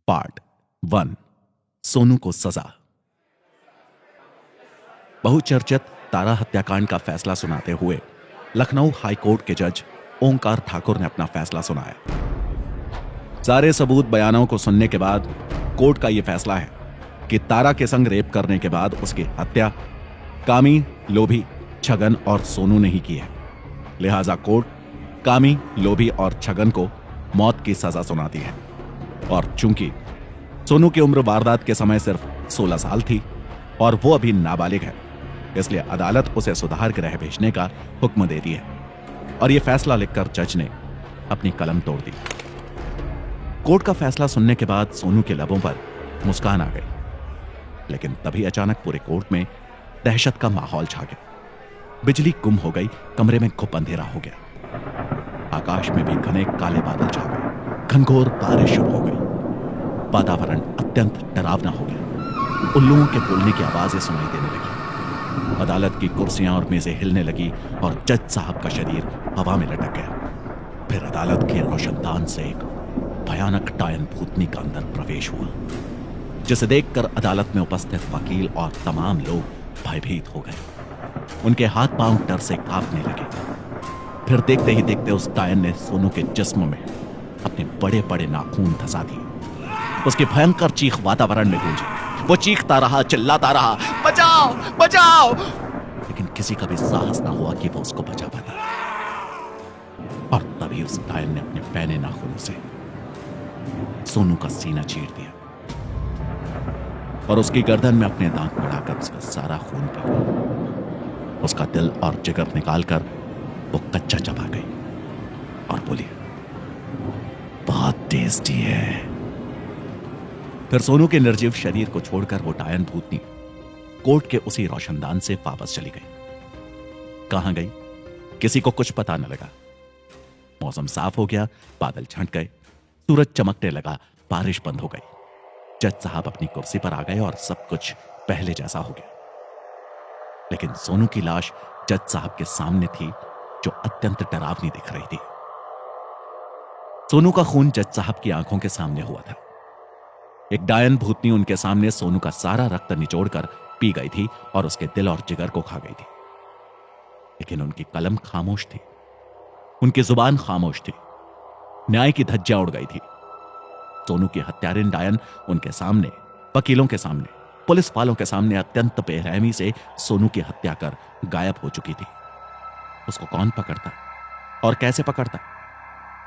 Part 1 Sonu को सजा। बहुचर्चित तारा हत्याकांड का फैसला सुनाते हुए लखनऊ हाईकोर्ट के जज ओंकार ठाकुर ने अपना फैसला सुनाया। सारे सबूत बयानों को सुनने के बाद कोर्ट का यह फैसला है कि तारा के संग रेप करने के बाद उसकी हत्या कामी, लोभी, छगन और सोनू ने ही की है। लिहाजा कोर्ट कामी, लोभी और छगन को मौत की सजा सुनाती है। और चूंकि सोनू की उम्र वारदात के समय सिर्फ 16 साल थी और वो अभी नाबालिग है, इसलिए अदालत उसे सुधार गृह भेजने का हुक्म देती है। और यह फैसला लिखकर जज ने अपनी कलम तोड़ दी। कोर्ट का फैसला सुनने के बाद सोनू के लबों पर मुस्कान आ गई, लेकिन तभी अचानक पूरे कोर्ट में दहशत का माहौल छा गया। बिजली गुम हो गई, कमरे में घुप अंधेरा हो गया। आकाश में भी घने काले बादल छा गए, घनघोर बारिश शुरू हो गई। वातावरण अत्यंत डरावना हो गया। उल्लुओं के बोलने की आवाजें सुनाई देने लगी। अदालत की कुर्सियां और मेजें हिलने लगी और जज साहब का शरीर हवा में लटक गया। फिर अदालत के रोशनदान से एक भयानक डायन भूतनी का अंदर प्रवेश हुआ, जिसे देखकर अदालत में उपस्थित वकील और तमाम लोग भयभीत हो गए। उनके हाथ पांव डर से कांपने लगे। फिर देखते ही देखते उस डायन ने सोनू के जिस्म में अपने बड़े बड़े नाखून धंसा दिए। उसकी भयंकर चीख वातावरण में गूंजी। वो चीखता रहा, चिल्लाता रहा, बचाओ बचाओ, लेकिन किसी का भी साहस ना हुआ कि वो उसको बचा पाता। और तभी उस डायन ने अपने पैने नाखूनों से सोनू का सीना चीर दिया और उसकी गर्दन में अपने दांत बढ़ाकर उसका सारा खून पी गया। उसका दिल और जिगर निकालकर वो कच्चा चबा गई और बोली, बहुत टेस्टी है। फिर सोनू के निर्जीव शरीर को छोड़कर वो डायन भूतनी कोर्ट के उसी रोशनदान से वापस चली गई। कहां गई किसी को कुछ पता न लगा। मौसम साफ हो गया, बादल छंट गए, सूरज चमकने लगा, बारिश बंद हो गई। जज साहब अपनी कुर्सी पर आ गए और सब कुछ पहले जैसा हो गया। लेकिन सोनू की लाश जज साहब के सामने थी, जो अत्यंत डरावनी दिख रही थी। सोनू का खून जज साहब की आंखों के सामने हुआ था। एक डायन भूतनी उनके सामने सोनू का सारा रक्त निचोड़कर पी गई थी और उसके दिल और जिगर को खा गई थी। लेकिन उनकी कलम खामोश थी, उनकी जुबान खामोश थी। न्याय की धज्जियां उड़ गई थी। सोनू की हत्यारिन डायन उनके सामने, वकीलों के सामने, पुलिस वालों के सामने अत्यंत बेरहमी से सोनू की हत्या कर गायब हो चुकी थी। उसको कौन पकड़ता और कैसे पकड़ता?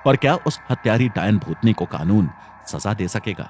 और क्या उस हत्यारी डायन भूतनी को कानून सजा दे सकेगा?